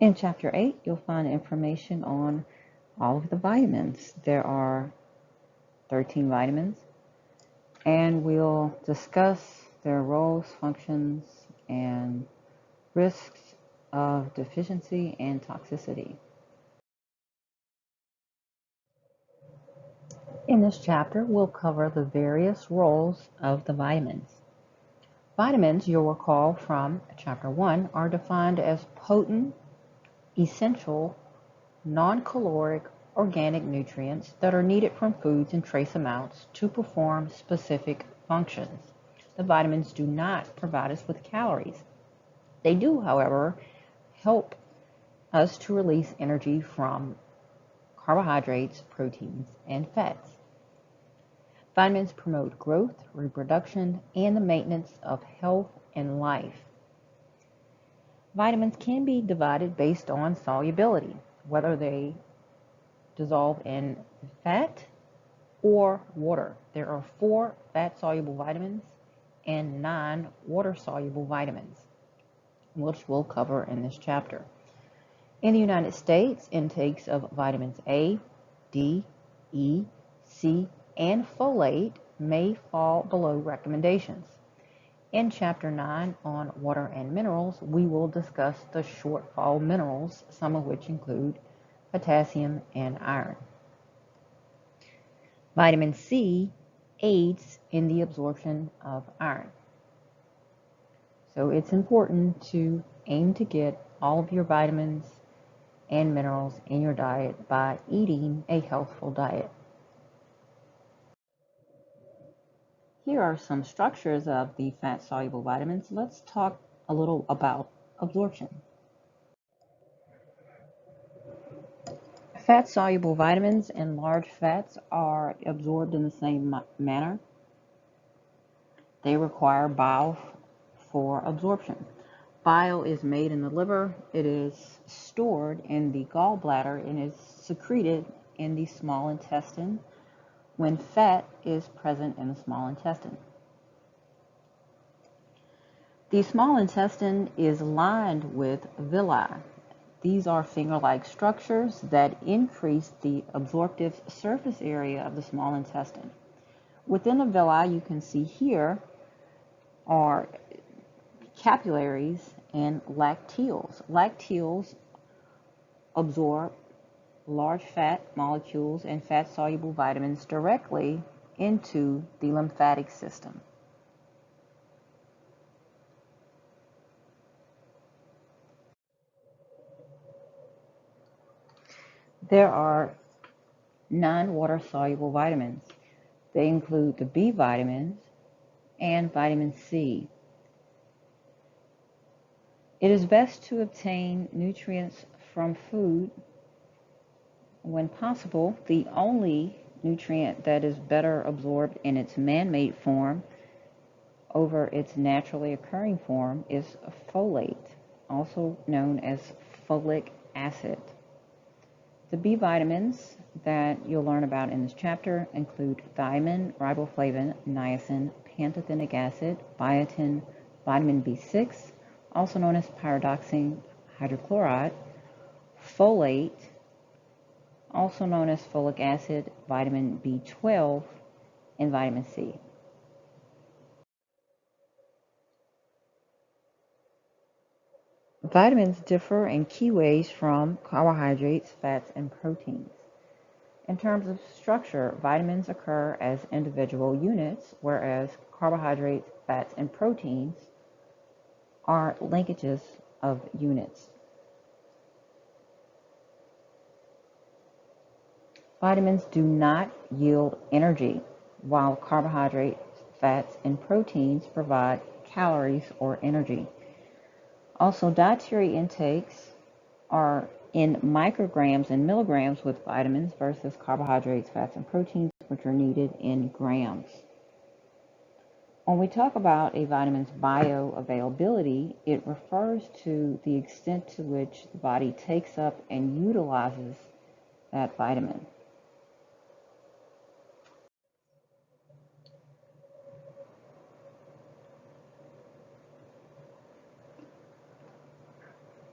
In Chapter 8, you'll find information on all of the vitamins. There are 13 vitamins, and we'll discuss their roles, functions, and risks of deficiency and toxicity. In this chapter, we'll cover the various roles of the vitamins. Vitamins, you'll recall from Chapter 1, are defined as potent, essential, non-caloric organic nutrients that are needed from foods in trace amounts to perform specific functions. The vitamins do not provide us with calories. They do, however, help us to release energy from carbohydrates, proteins, and fats. Vitamins promote growth, reproduction, and the maintenance of health and life. Vitamins can be divided based on solubility, whether they dissolve in fat or water. There are 4 fat-soluble vitamins and 9 water-soluble vitamins, which we'll cover in this chapter. In the United States, intakes of vitamins A, D, E, C, and folate may fall below recommendations. In Chapter 9 on water and minerals, we will discuss the shortfall minerals, some of which include potassium and iron. Vitamin C aids in the absorption of iron. So it's important to aim to get all of your vitamins and minerals in your diet by eating a healthful diet. Here are some structures of the fat-soluble vitamins. Let's talk a little about absorption. Fat-soluble vitamins and large fats are absorbed in the same manner. They require bile for absorption. Bile is made in the liver, it is stored in the gallbladder, and is secreted in the small intestine when fat is present in the small intestine. The small intestine is lined with villi. These are finger-like structures that increase the absorptive surface area of the small intestine. Within the villi, you can see here are capillaries and lacteals. Lacteals absorb large fat molecules and fat-soluble vitamins directly into the lymphatic system. There are 9 water-soluble vitamins. They include the B vitamins and vitamin C. It is best to obtain nutrients from food when possible. The only nutrient that is better absorbed in its man-made form over its naturally occurring form is folate, also known as folic acid. The B vitamins that you'll learn about in this chapter include thiamine, riboflavin, niacin, pantothenic acid, biotin, vitamin B6, also known as pyridoxine hydrochloride, folate, also known as folic acid, vitamin B12, and vitamin C. Vitamins differ in key ways from carbohydrates, fats, and proteins. In terms of structure, vitamins occur as individual units, whereas carbohydrates, fats, and proteins are linkages of units. Vitamins do not yield energy, while carbohydrates, fats, and proteins provide calories or energy. Also, dietary intakes are in micrograms and milligrams with vitamins versus carbohydrates, fats, and proteins, which are needed in grams. When we talk about a vitamin's bioavailability, it refers to the extent to which the body takes up and utilizes that vitamin.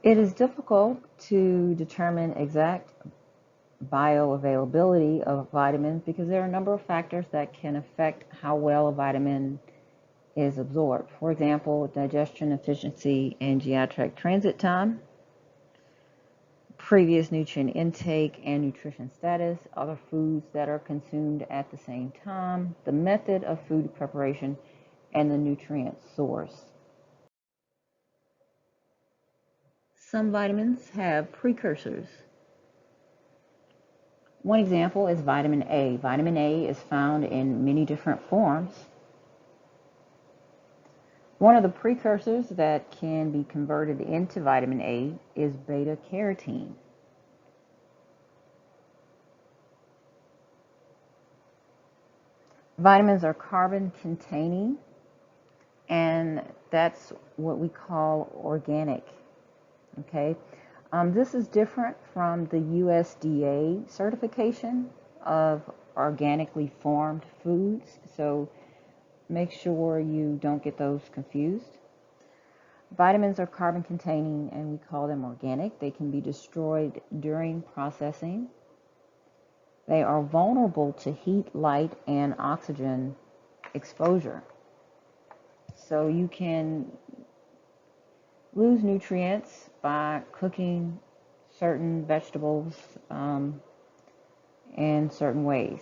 It is difficult to determine exact bioavailability of vitamins because there are a number of factors that can affect how well a vitamin is absorbed. For example, digestion efficiency and GI tract transit time, previous nutrient intake and nutrition status, other foods that are consumed at the same time, the method of food preparation, and the nutrient source. Some vitamins have precursors. One example is vitamin A. Vitamin A is found in many different forms. One of the precursors that can be converted into vitamin A is beta carotene. Vitamins are carbon containing, and that's what we call organic. Okay, this is different from the USDA certification of organically formed foods, so make sure you don't get those confused. Vitamins are carbon containing and we call them organic. They can be destroyed during processing. They are vulnerable to heat, light, and oxygen exposure. So you can lose nutrients by cooking certain vegetables in certain ways.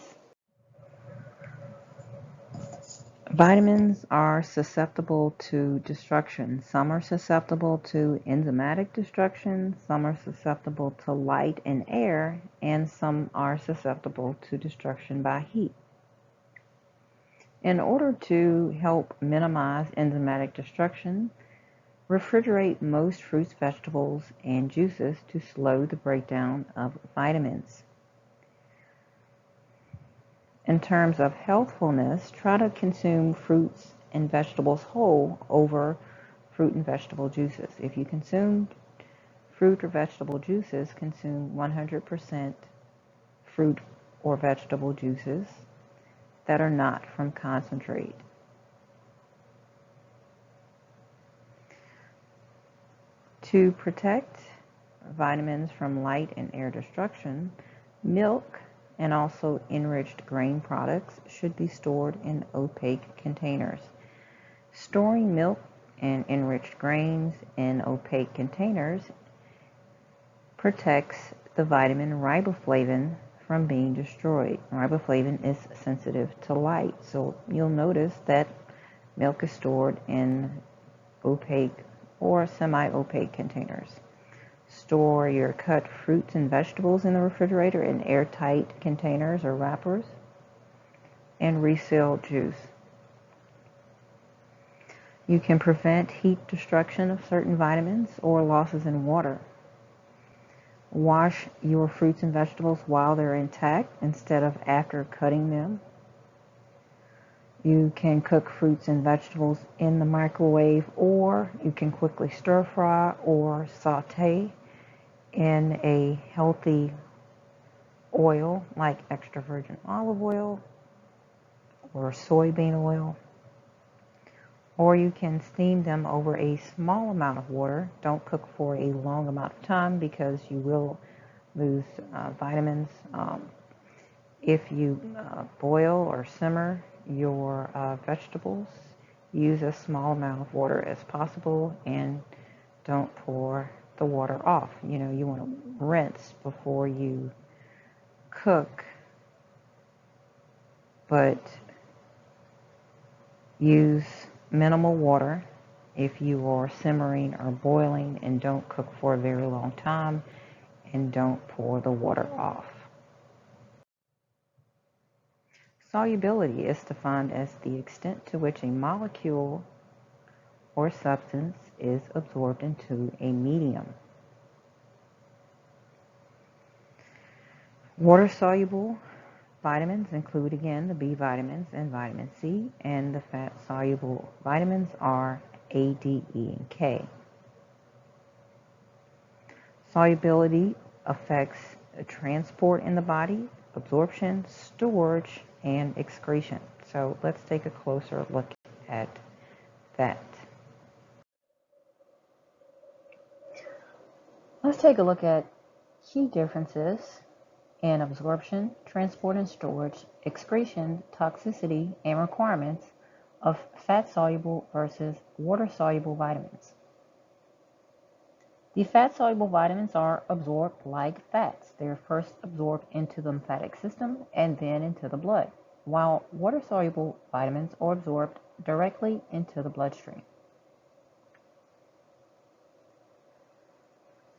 Vitamins are susceptible to destruction. Some are susceptible to enzymatic destruction, some are susceptible to light and air, and some are susceptible to destruction by heat. In order to help minimize enzymatic destruction, refrigerate most fruits, vegetables, and juices to slow the breakdown of vitamins. In terms of healthfulness, try to consume fruits and vegetables whole over fruit and vegetable juices. If you consume fruit or vegetable juices, consume 100% fruit or vegetable juices that are not from concentrate. To protect vitamins from light and air destruction, milk and also enriched grain products should be stored in opaque containers. Storing milk and enriched grains in opaque containers protects the vitamin riboflavin from being destroyed. Riboflavin is sensitive to light, so you'll notice that milk is stored in opaque or semi-opaque containers. Store your cut fruits and vegetables in the refrigerator in airtight containers or wrappers, and reseal juice. You can prevent heat destruction of certain vitamins or losses in water. Wash your fruits and vegetables while they're intact instead of after cutting them. You can cook fruits and vegetables in the microwave, or you can quickly stir fry or saute in a healthy oil like extra virgin olive oil or soybean oil. Or you can steam them over a small amount of water. Don't cook for a long amount of time because you will lose vitamins. If you boil or simmer your vegetables, use as small amount of water as possible and don't pour the water off. You know, you want to rinse before you cook, but use minimal water if you are simmering or boiling, and don't cook for a very long time, and don't pour the water off. Solubility is defined as the extent to which a molecule or substance is absorbed into a medium. Water-soluble vitamins include, again, the B vitamins and vitamin C, and the fat-soluble vitamins are A, D, E, and K. Solubility affects transport in the body, absorption, storage, and excretion. So let's take a closer look at that. Let's take a look at key differences in absorption, transport and storage, excretion, toxicity, and requirements of fat-soluble versus water-soluble vitamins. The fat-soluble vitamins are absorbed like fats. They are first absorbed into the lymphatic system and then into the blood, while water-soluble vitamins are absorbed directly into the bloodstream.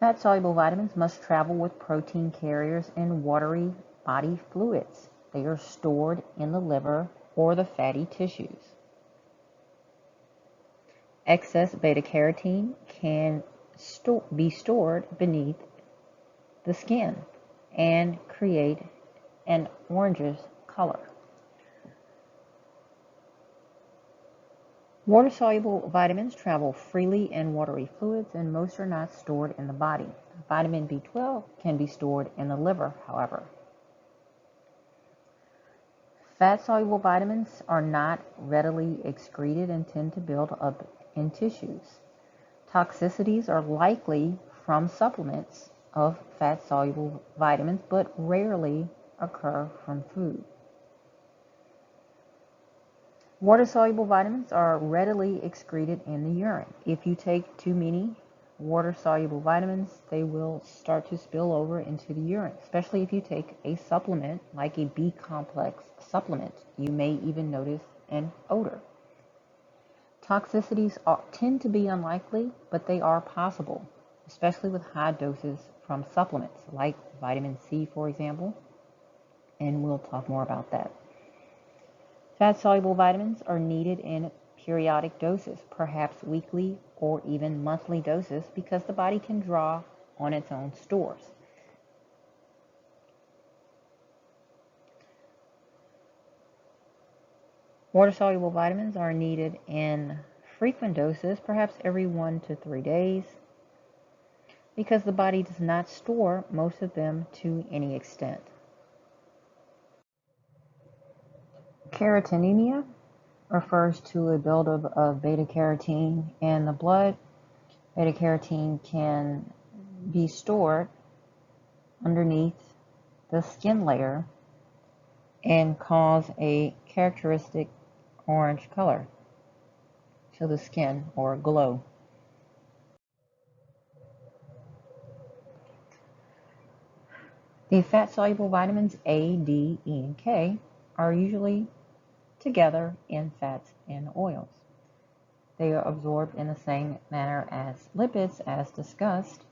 Fat-soluble vitamins must travel with protein carriers and watery body fluids. They are stored in the liver or the fatty tissues. Excess beta-carotene can be stored beneath the skin and create an orangish color. Water-soluble vitamins travel freely in watery fluids, and most are not stored in the body. Vitamin B12 can be stored in the liver, however. Fat-soluble vitamins are not readily excreted and tend to build up in tissues. Toxicities are likely from supplements of fat-soluble vitamins, but rarely occur from food. Water-soluble vitamins are readily excreted in the urine. If you take too many water-soluble vitamins, they will start to spill over into the urine, especially if you take a supplement like a B-complex supplement. You may even notice an odor. Toxicities tend to be unlikely, but they are possible, especially with high doses from supplements like vitamin C, for example, and we'll talk more about that. Fat-soluble vitamins are needed in periodic doses, perhaps weekly or even monthly doses, because the body can draw on its own stores. Water-soluble vitamins are needed in frequent doses, perhaps every 1 to 3 days, because the body does not store most of them to any extent. Carotenemia refers to a buildup of beta-carotene in the blood. Beta-carotene can be stored underneath the skin layer and cause a characteristic orange color to the skin, or glow. The fat-soluble vitamins A, D, E, and K are usually together in fats and oils. They are absorbed in the same manner as lipids, as discussed.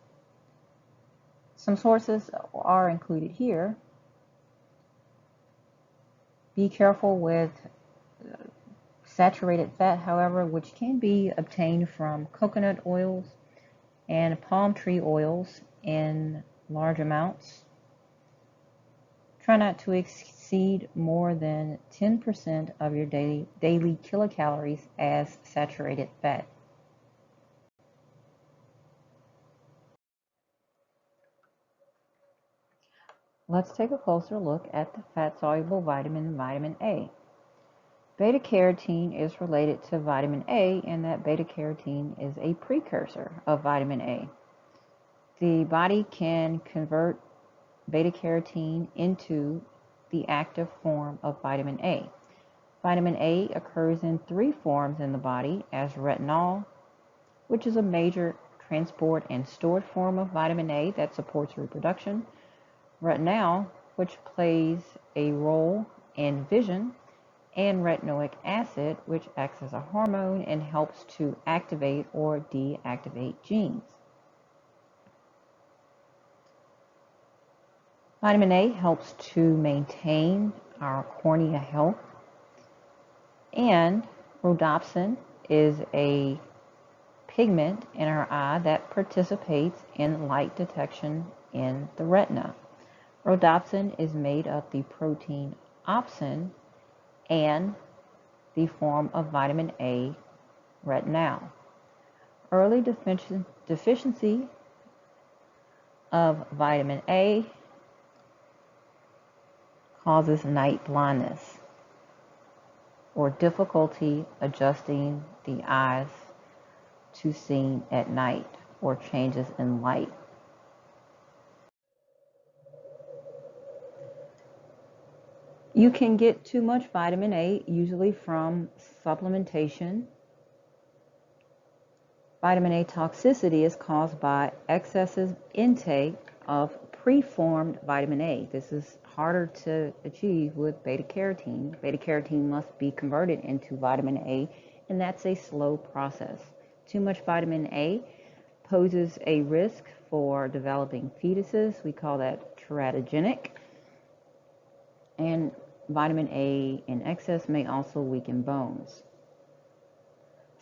Some sources are included here. Be careful with saturated fat, however, which can be obtained from coconut oils and palm tree oils in large amounts. Try not to exceed more than 10% of your daily kilocalories as saturated fat. Let's take a closer look at the fat-soluble vitamin, vitamin A. Beta-carotene is related to vitamin A in that beta-carotene is a precursor of vitamin A. The body can convert beta-carotene into the active form of vitamin A. Vitamin A occurs in 3 forms in the body as retinol, which is a major transport and stored form of vitamin A that supports reproduction, retinol, which plays a role in vision, and retinoic acid, which acts as a hormone and helps to activate or deactivate genes. Vitamin A helps to maintain our cornea health, and rhodopsin is a pigment in our eye that participates in light detection in the retina. Rhodopsin is made of the protein opsin and the form of vitamin A, retinol. Early deficiency of vitamin A causes night blindness or difficulty adjusting the eyes to seeing at night or changes in light. You can get too much vitamin A, usually from supplementation. Vitamin A toxicity is caused by excessive intake of preformed vitamin A. This is harder to achieve with beta carotene. Beta carotene must be converted into vitamin A, and that's a slow process. Too much vitamin A poses a risk for developing fetuses. We call that teratogenic. And vitamin A in excess may also weaken bones.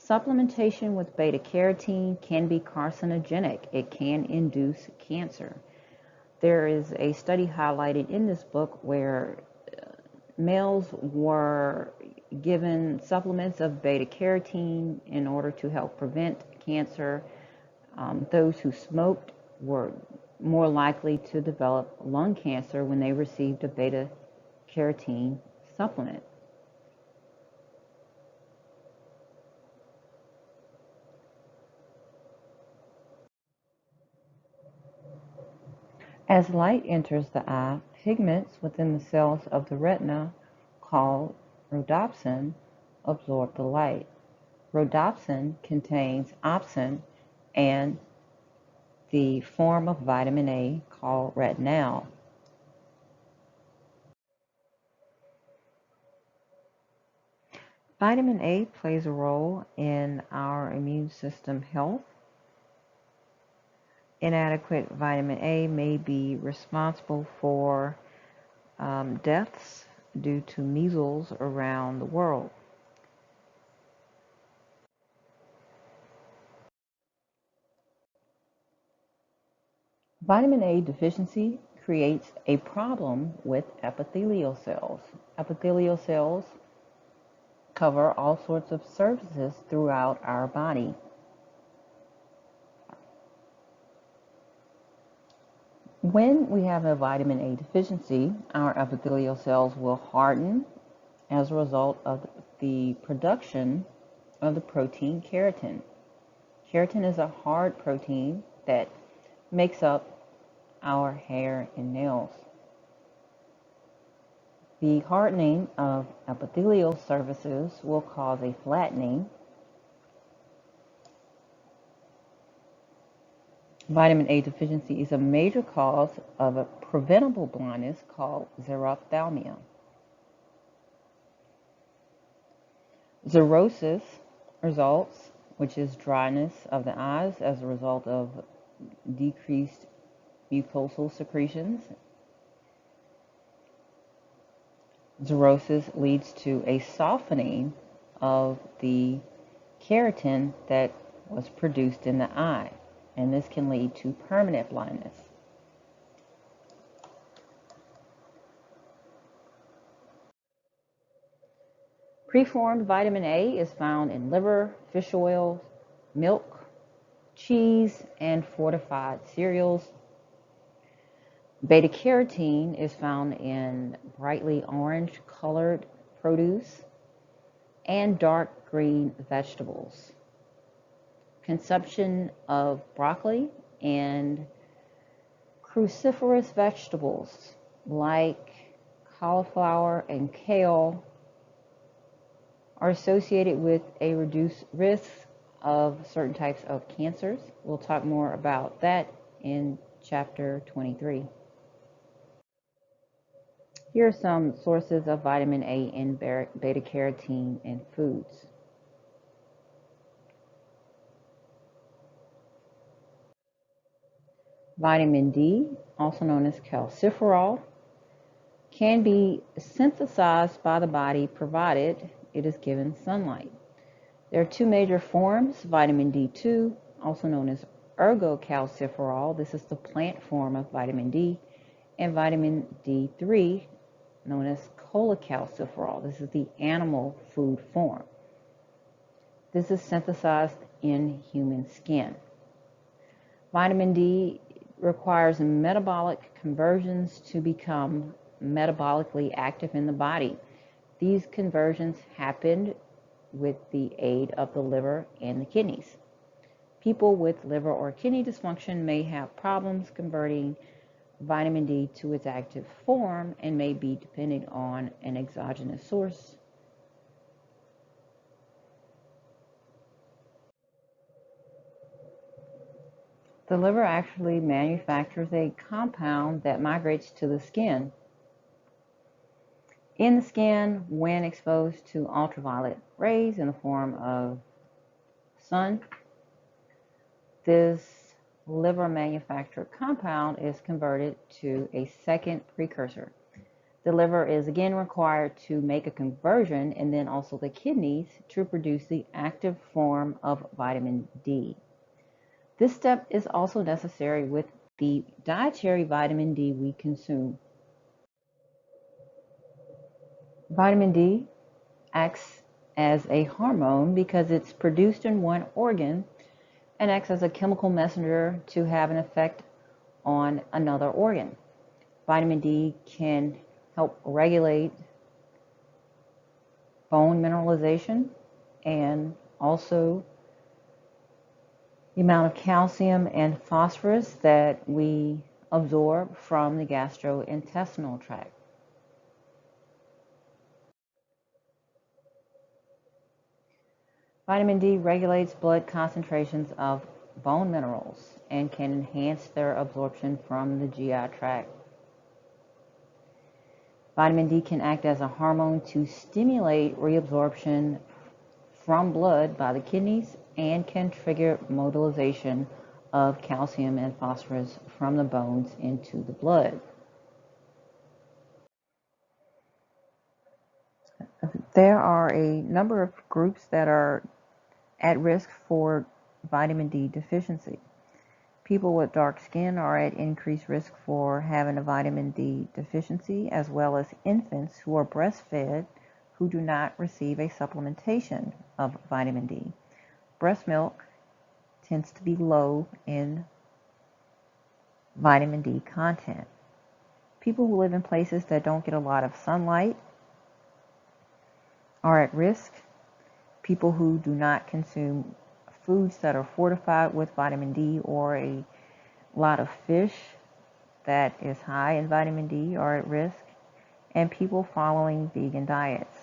Supplementation with beta carotene can be carcinogenic. It can induce cancer. There is a study highlighted in this book where males were given supplements of beta carotene in order to help prevent cancer. Those who smoked were more likely to develop lung cancer when they received a beta carotene supplement. As light enters the eye, pigments within the cells of the retina, called rhodopsin, absorb the light. Rhodopsin contains opsin and the form of vitamin A called retinal. Vitamin A plays a role in our immune system health. Inadequate vitamin A may be responsible for deaths due to measles around the world. Vitamin A deficiency creates a problem with epithelial cells. Epithelial cells cover all sorts of surfaces throughout our body. When we have a vitamin A deficiency, our epithelial cells will harden as a result of the production of the protein keratin. Keratin is a hard protein that makes up our hair and nails. The hardening of epithelial surfaces will cause a flattening. Vitamin A deficiency is a major cause of a preventable blindness called xerophthalmia. Xerosis results, which is dryness of the eyes as a result of decreased mucosal secretions. Xerosis leads to a softening of the keratin that was produced in the eye, and this can lead to permanent blindness. Preformed vitamin A is found in liver, fish oil, milk, cheese, and fortified cereals. Beta carotene is found in brightly orange colored produce and dark green vegetables. Consumption of broccoli and cruciferous vegetables like cauliflower and kale are associated with a reduced risk of certain types of cancers. We'll talk more about that in chapter 23. Here are some sources of vitamin A and beta carotene in foods. Vitamin D, also known as calciferol, can be synthesized by the body provided it is given sunlight. There are two major forms, vitamin D2, also known as ergocalciferol, this is the plant form of vitamin D, and vitamin D3, known as cholecalciferol, this is the animal food form. This is synthesized in human skin. Vitamin D requires metabolic conversions to become metabolically active in the body. These conversions happen with the aid of the liver and the kidneys. People with liver or kidney dysfunction may have problems converting vitamin D to its active form and may be dependent on an exogenous source. The liver actually manufactures a compound that migrates to the skin. In the skin, when exposed to ultraviolet rays in the form of sun, this liver manufactured compound is converted to a second precursor. The liver is again required to make a conversion, and then also the kidneys to produce the active form of vitamin D. This step is also necessary with the dietary vitamin D we consume. Vitamin D acts as a hormone because it's produced in one organ and acts as a chemical messenger to have an effect on another organ. Vitamin D can help regulate bone mineralization and also the amount of calcium and phosphorus that we absorb from the gastrointestinal tract. Vitamin D regulates blood concentrations of bone minerals and can enhance their absorption from the GI tract. Vitamin D can act as a hormone to stimulate reabsorption from blood by the kidneys and can trigger mobilization of calcium and phosphorus from the bones into the blood. There are a number of groups that are at risk for vitamin D deficiency. People with dark skin are at increased risk for having a vitamin D deficiency, as well as infants who are breastfed who do not receive a supplementation of vitamin D. Breast milk tends to be low in vitamin D content. People who live in places that don't get a lot of sunlight are at risk. People who do not consume foods that are fortified with vitamin D or a lot of fish that is high in vitamin D are at risk, and people following vegan diets.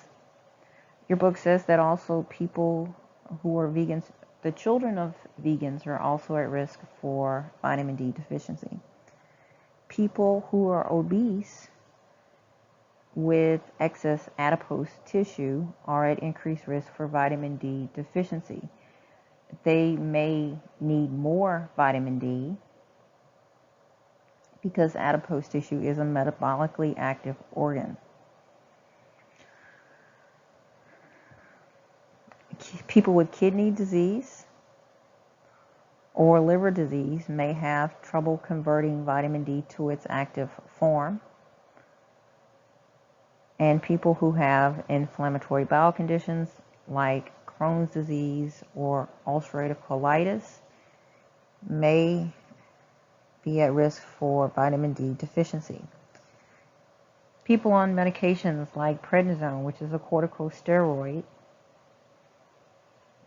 Your book says that also people who are vegans, the children of vegans, are also at risk for vitamin D deficiency. People who are obese with excess adipose tissue are at increased risk for vitamin D deficiency. They may need more vitamin D because adipose tissue is a metabolically active organ. People with kidney disease or liver disease may have trouble converting vitamin D to its active form. And people who have inflammatory bowel conditions like Crohn's disease or ulcerative colitis may be at risk for vitamin D deficiency. People on medications like prednisone, which is a corticosteroid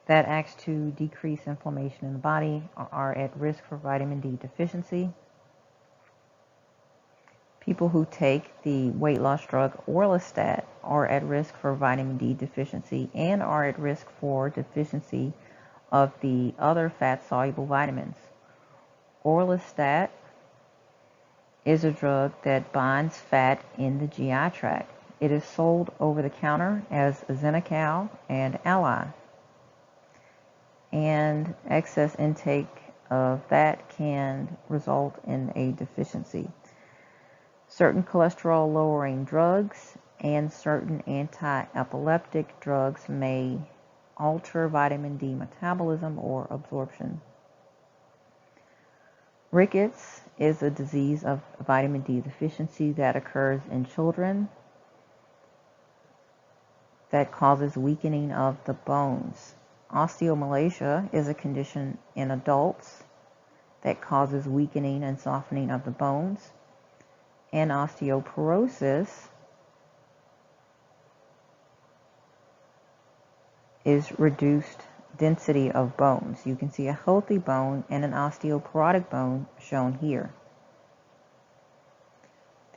that acts to decrease inflammation in the body, are at risk for vitamin D deficiency. People who take the weight loss drug Orlistat are at risk for vitamin D deficiency and are at risk for deficiency of the other fat-soluble vitamins. Orlistat is a drug that binds fat in the GI tract. It is sold over the counter as Xenical and Ally. And excess intake of that can result in a deficiency. Certain cholesterol-lowering drugs and certain anti-epileptic drugs may alter vitamin D metabolism or absorption. Rickets is a disease of vitamin D deficiency that occurs in children that causes weakening of the bones. Osteomalacia is a condition in adults that causes weakening and softening of the bones. And osteoporosis is reduced density of bones. You can see a healthy bone and an osteoporotic bone shown here.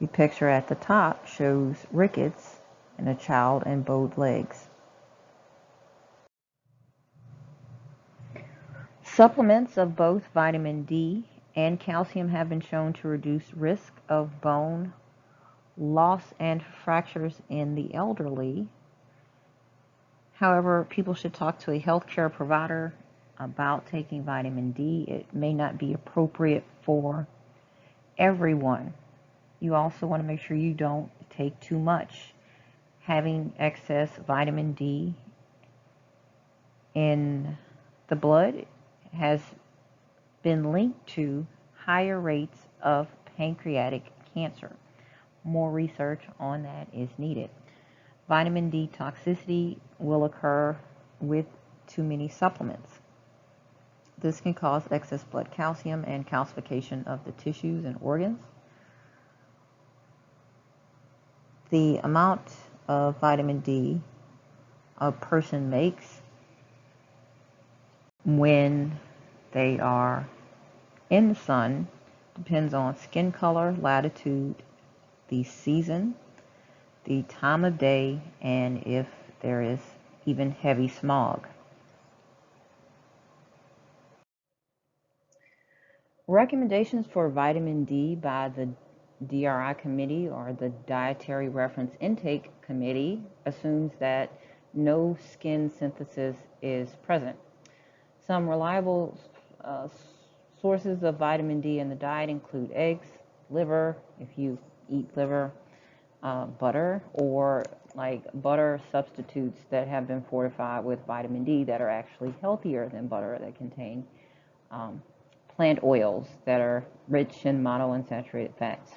The picture at the top shows rickets in a child and bowed legs. Supplements of both vitamin D and calcium have been shown to reduce risk of bone loss and fractures in the elderly. However, people should talk to a healthcare provider about taking vitamin D. It may not be appropriate for everyone. You also want to make sure you don't take too much. Having excess vitamin D in the blood has been linked to higher rates of pancreatic cancer. More research on that is needed. Vitamin D toxicity will occur with too many supplements. This can cause excess blood calcium and calcification of the tissues and organs. The amount of vitamin D a person makes when they are in the sun depends on skin color, latitude, the season, the time of day, and if there is even heavy smog. Recommendations for vitamin D by the DRI committee, or the Dietary Reference Intake Committee, assumes that no skin synthesis is present. Some reliable sources of vitamin D in the diet include eggs, liver, if you eat liver, butter, or like butter substitutes that have been fortified with vitamin D that are actually healthier than butter, that contain plant oils that are rich in monounsaturated fats.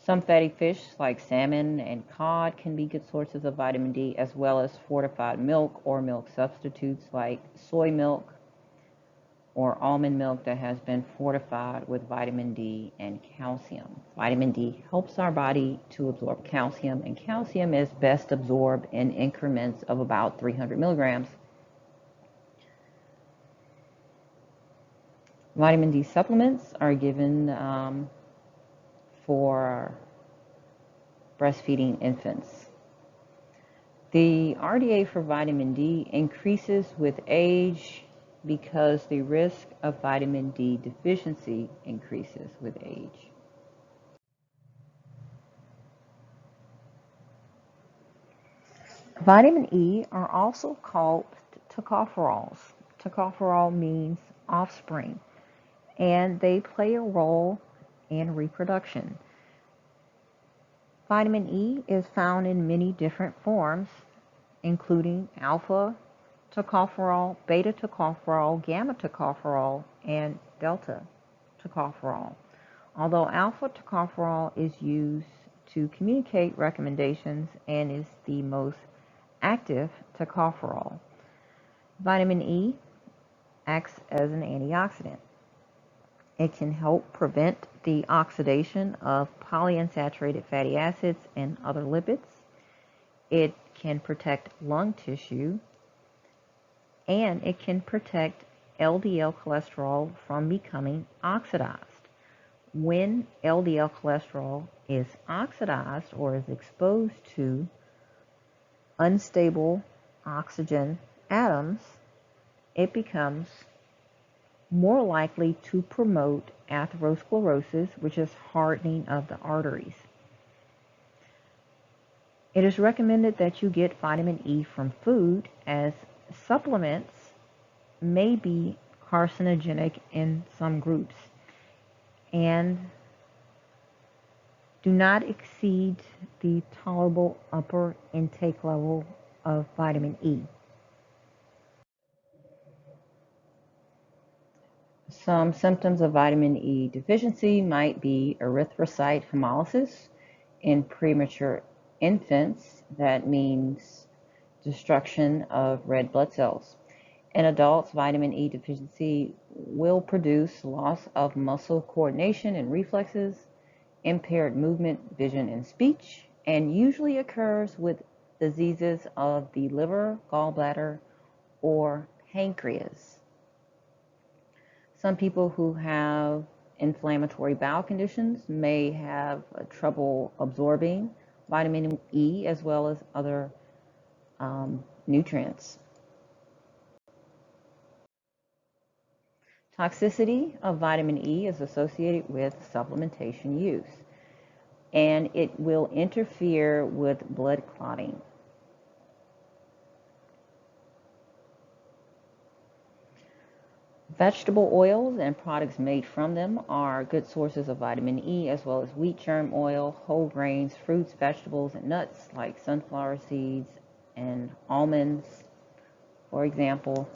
Some fatty fish like salmon and cod can be good sources of vitamin D, as well as fortified milk or milk substitutes like soy milk or almond milk that has been fortified with vitamin D and calcium. Vitamin D helps our body to absorb calcium, and calcium is best absorbed in increments of about 300 milligrams. Vitamin D supplements are given for breastfeeding infants. The RDA for vitamin D increases with age because the risk of vitamin D deficiency increases with age. Vitamin E are also called tocopherols. Tocopherol means offspring, and they play a role in reproduction. Vitamin E is found in many different forms, including alpha tocopherol, beta tocopherol, gamma tocopherol, and delta tocopherol. Although alpha tocopherol is used to communicate recommendations and is the most active tocopherol, vitamin E acts as an antioxidant. It can help prevent the oxidation of polyunsaturated fatty acids and other lipids. It can protect lung tissue, and it can protect LDL cholesterol from becoming oxidized. When LDL cholesterol is oxidized or is exposed to unstable oxygen atoms, it becomes more likely to promote atherosclerosis, which is hardening of the arteries. It is recommended that you get vitamin E from food, as supplements may be carcinogenic in some groups and do not exceed the tolerable upper intake level of vitamin E. Some symptoms of vitamin E deficiency might be erythrocyte hemolysis in premature infants. That means destruction of red blood cells. In adults, vitamin E deficiency will produce loss of muscle coordination and reflexes, impaired movement, vision, and speech, and usually occurs with diseases of the liver, gallbladder, or pancreas. Some people who have inflammatory bowel conditions may have trouble absorbing vitamin E as well as other nutrients. Toxicity of vitamin E is associated with supplementation use, and it will interfere with blood clotting. Vegetable oils and products made from them are good sources of vitamin E, as well as wheat germ oil, whole grains, fruits, vegetables, and nuts like sunflower seeds and almonds, for example.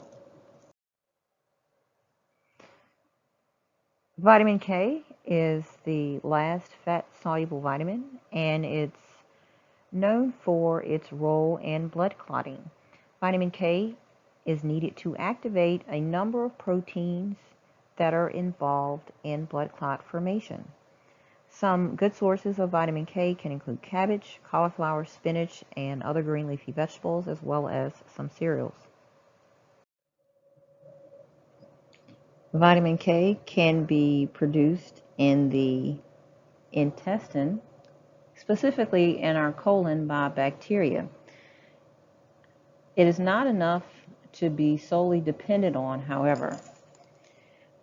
Vitamin K is the last fat-soluble vitamin, and it's known for its role in blood clotting. Vitamin K is needed to activate a number of proteins that are involved in blood clot formation. Some good sources of vitamin K can include cabbage, cauliflower, spinach, and other green leafy vegetables, as well as some cereals. Vitamin K can be produced in the intestine, specifically in our colon, by bacteria. It is not enough to be solely dependent on, however.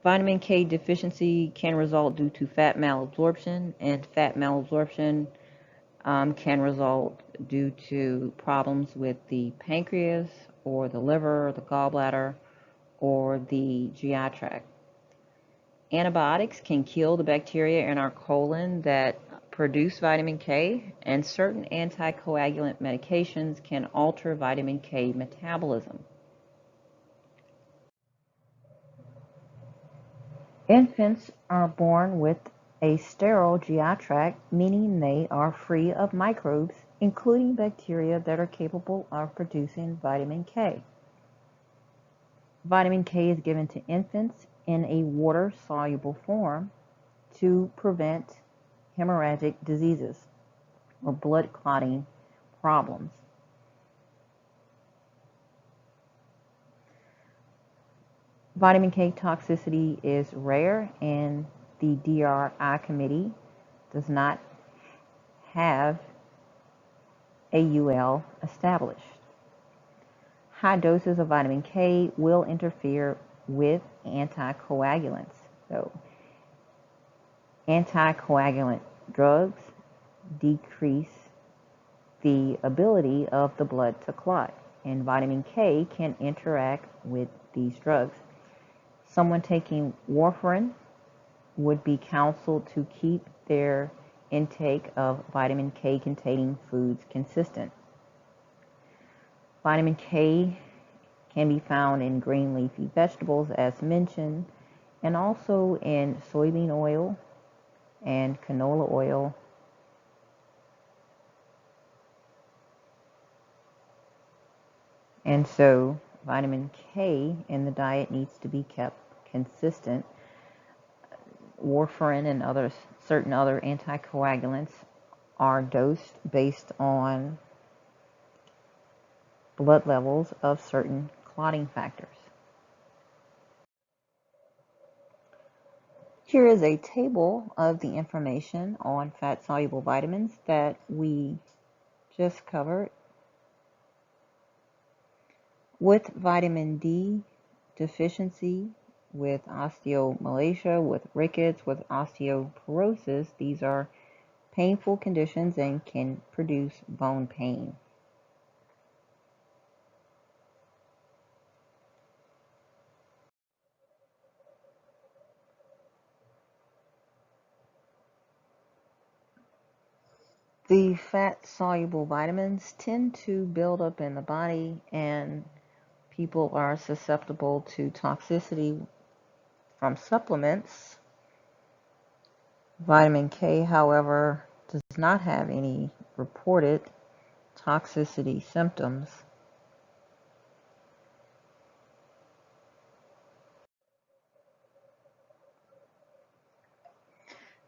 Vitamin K deficiency can result due to fat malabsorption, and fat malabsorption can result due to problems with the pancreas or the liver, the gallbladder, or the GI tract. Antibiotics can kill the bacteria in our colon that produce vitamin K, and certain anticoagulant medications can alter vitamin K metabolism. Infants are born with a sterile GI tract, meaning they are free of microbes, including bacteria that are capable of producing vitamin K. Vitamin K is given to infants in a water-soluble form to prevent hemorrhagic diseases or blood clotting problems. Vitamin K toxicity is rare, and the DRI committee does not have a UL established. High doses of vitamin K will interfere with anticoagulants. So, anticoagulant drugs decrease the ability of the blood to clot, and vitamin K can interact with these drugs. Someone taking warfarin would be counseled to keep their intake of vitamin K containing foods consistent. Vitamin K can be found in green leafy vegetables, as mentioned, and also in soybean oil and canola oil. And so vitamin K in the diet needs to be kept consistent. Warfarin and certain other anticoagulants are dosed based on blood levels of certain clotting factors. Here is a table of the information on fat-soluble vitamins that we just covered. With vitamin D deficiency, with osteomalacia, with rickets, with osteoporosis, these are painful conditions and can produce bone pain. The fat-soluble vitamins tend to build up in the body, and people are susceptible to toxicity from supplements. Vitamin K, however, does not have any reported toxicity symptoms.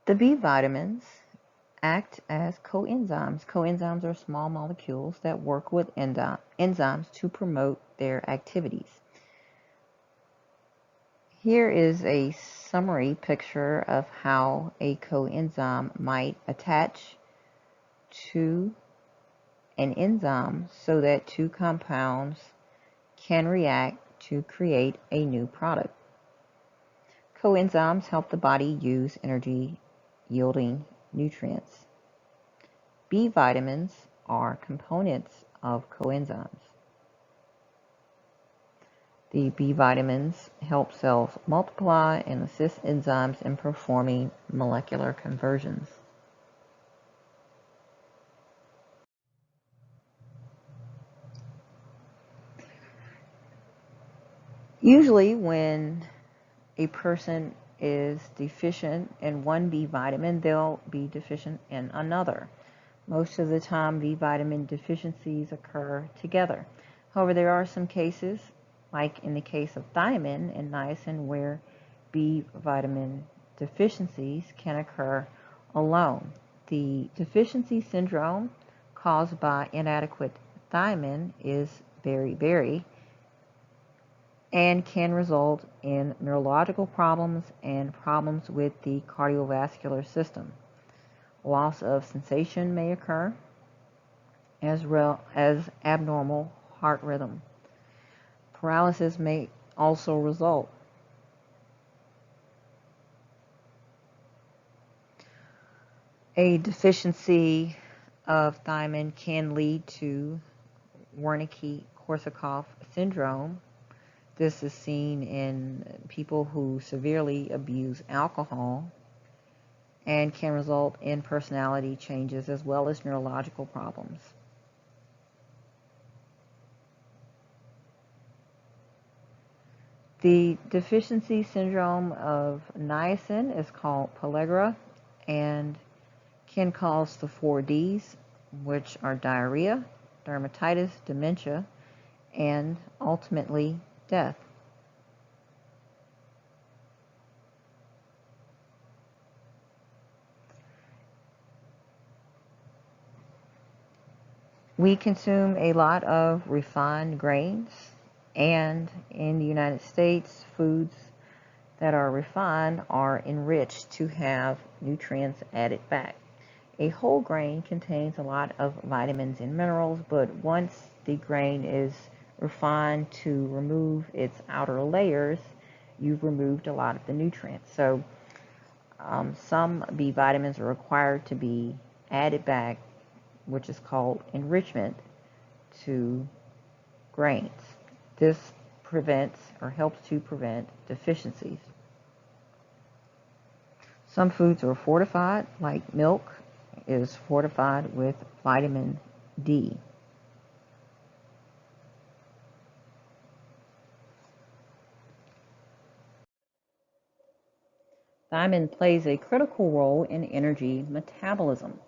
The B vitamins act as coenzymes. Coenzymes are small molecules that work with enzymes to promote their activities. Here is a summary picture of how a coenzyme might attach to an enzyme so that two compounds can react to create a new product. Coenzymes help the body use energy-yielding nutrients. B vitamins are components of coenzymes. The B vitamins help cells multiply and assist enzymes in performing molecular conversions. Usually when a person is deficient in one B vitamin, they'll be deficient in another. Most of the time, B vitamin deficiencies occur together. However, there are some cases, like in the case of thiamine and niacin, where B vitamin deficiencies can occur alone. The deficiency syndrome caused by inadequate thiamine is beriberi and can result in neurological problems and problems with the cardiovascular system. Loss of sensation may occur, as well as abnormal heart rhythm. Paralysis may also result. A deficiency of thiamine can lead to Wernicke-Korsakoff syndrome. This is seen in people who severely abuse alcohol and can result in personality changes as well as neurological problems. The deficiency syndrome of niacin is called pellagra and can cause the 4Ds, which are diarrhea, dermatitis, dementia, and ultimately death. We consume a lot of refined grains, and in the United States, foods that are refined are enriched to have nutrients added back. A whole grain contains a lot of vitamins and minerals, but once the grain is refined to remove its outer layers, you've removed a lot of the nutrients. So some B vitamins are required to be added back, which is called enrichment, to grains. This prevents or helps to prevent deficiencies. Some foods are fortified, like milk is fortified with vitamin D. Thiamine plays a critical role in energy metabolism.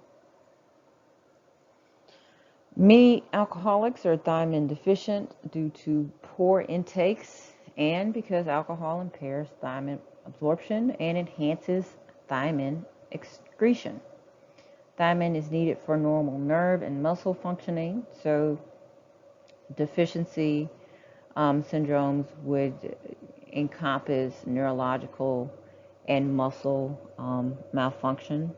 Many alcoholics are thiamine deficient due to poor intakes and because alcohol impairs thiamine absorption and enhances thiamine excretion. Thiamine is needed for normal nerve and muscle functioning, so deficiency syndromes would encompass neurological and muscle malfunction.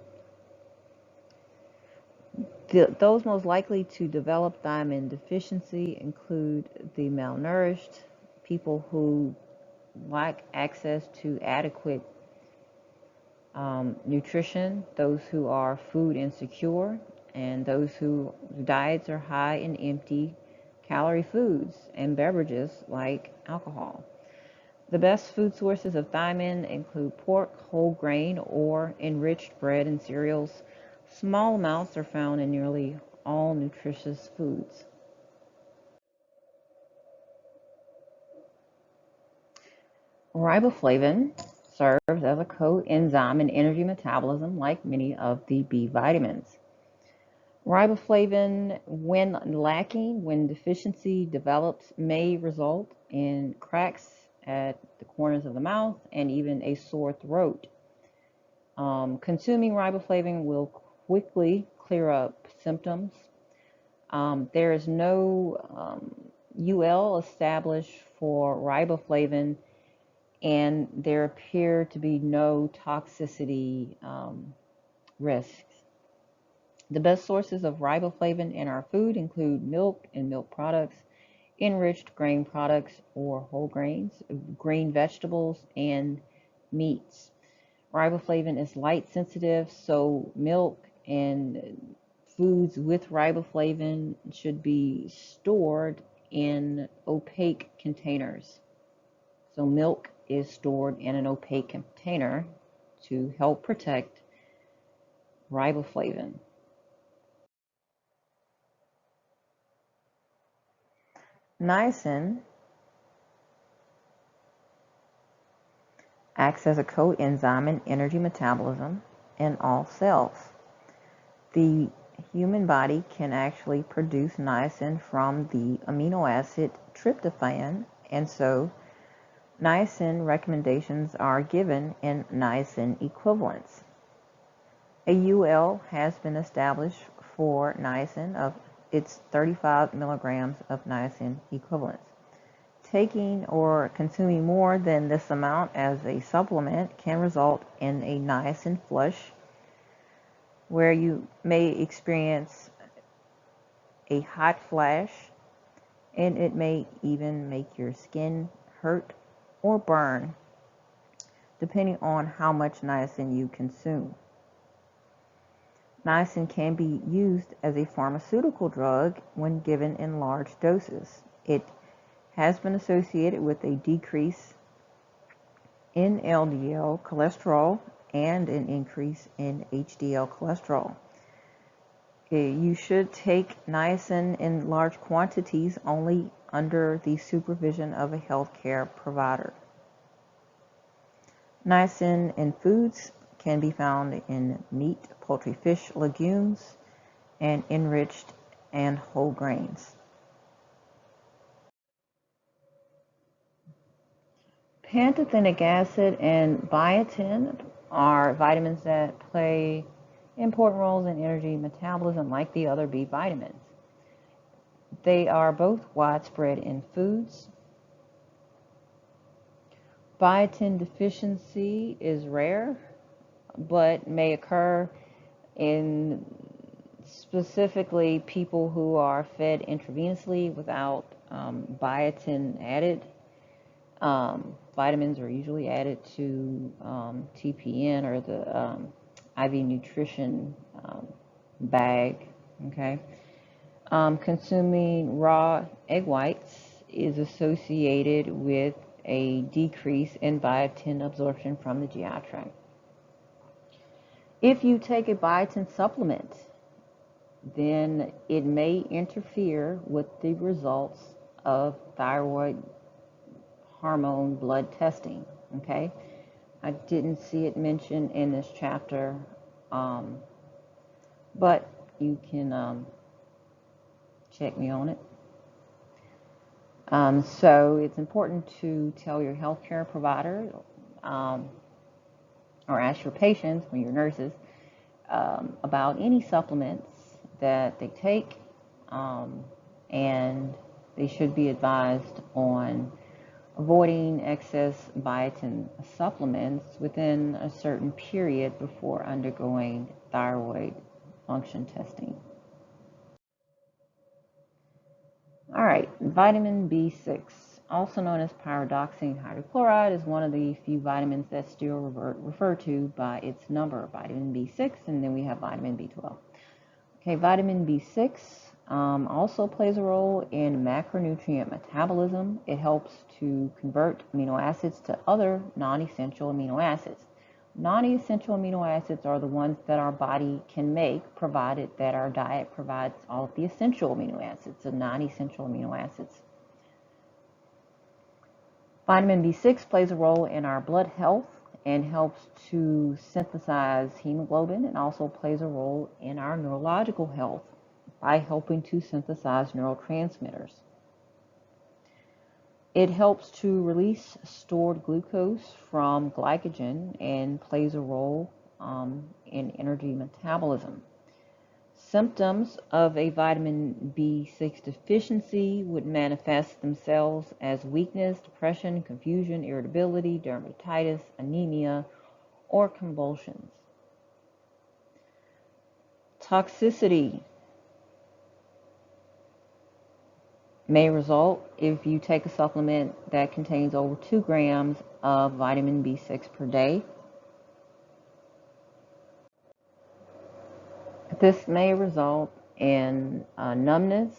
Those most likely to develop thiamine deficiency include the malnourished, people who lack access to adequate nutrition, those who are food insecure, and those whose diets are high in empty calorie foods and beverages like alcohol. The best food sources of thiamine include pork, whole grain, or enriched bread and cereals. Small amounts are found in nearly all nutritious foods. Riboflavin serves as a coenzyme in energy metabolism like many of the B vitamins. Riboflavin, when lacking, when deficiency develops, may result in cracks at the corners of the mouth and even a sore throat. Consuming riboflavin will quickly clear up symptoms. There is no UL established for riboflavin and there appear to be no toxicity risks. The best sources of riboflavin in our food include milk and milk products, enriched grain products or whole grains, green vegetables, and meats. Riboflavin is light sensitive, so milk and foods with riboflavin should be stored in opaque containers. So milk is stored in an opaque container to help protect riboflavin. Niacin acts as a coenzyme in energy metabolism in all cells. The human body can actually produce niacin from the amino acid tryptophan, and so niacin recommendations are given in niacin equivalents. A UL has been established for niacin of its 35 milligrams of niacin equivalents. Taking or consuming more than this amount as a supplement can result in a niacin flush, where you may experience a hot flash, and it may even make your skin hurt or burn, depending on how much niacin you consume. Niacin can be used as a pharmaceutical drug when given in large doses. It has been associated with a decrease in LDL cholesterol and an increase in HDL cholesterol. You should take niacin in large quantities only under the supervision of a healthcare provider. Niacin in foods can be found in meat, poultry, fish, legumes, and enriched and whole grains. Pantothenic acid and biotin are vitamins that play important roles in energy metabolism like the other B vitamins. They are both widespread in foods. Biotin deficiency is rare, but may occur in specifically people who are fed intravenously without biotin added. Vitamins are usually added to TPN or the IV nutrition bag. Okay. Consuming raw egg whites is associated with a decrease in biotin absorption from the GI tract. If you take a biotin supplement, then it may interfere with the results of thyroid hormone blood testing. Okay, I didn't see it mentioned in this chapter, but you can check me on it. So it's important to tell your healthcare provider or ask your patients when you're nurses about any supplements that they take, and they should be advised on avoiding excess biotin supplements within a certain period before undergoing thyroid function testing. All right, vitamin B6, also known as pyridoxine hydrochloride, is one of the few vitamins that's still referred to by its number, vitamin B6, and then we have vitamin B12. Okay, vitamin B6 also plays a role in macronutrient metabolism. It helps to convert amino acids to other non-essential amino acids. Non-essential amino acids are the ones that our body can make, provided that our diet provides all of the essential amino acids, so non-essential amino acids. Vitamin B6 plays a role in our blood health and helps to synthesize hemoglobin, and also plays a role in our neurological health by helping to synthesize neurotransmitters. It helps to release stored glucose from glycogen and plays a role in energy metabolism. Symptoms of a vitamin B6 deficiency would manifest themselves as weakness, depression, confusion, irritability, dermatitis, anemia, or convulsions. Toxicity may result if you take a supplement that contains over 2 grams of vitamin B6 per day. This may result in numbness,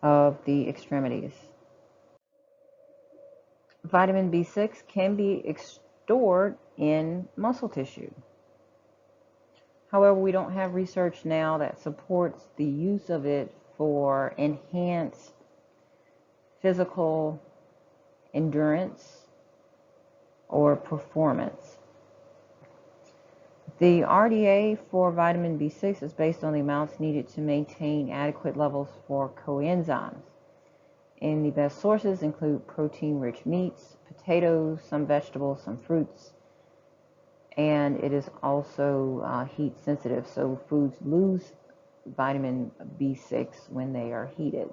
of the extremities. Vitamin B6 can be stored in muscle tissue. However, we don't have research now that supports the use of it for enhanced physical endurance or performance. The RDA for vitamin B6 is based on the amounts needed to maintain adequate levels for coenzymes. And the best sources include protein-rich meats, potatoes, some vegetables, some fruits, and it is also heat sensitive, so foods lose vitamin B6 when they are heated.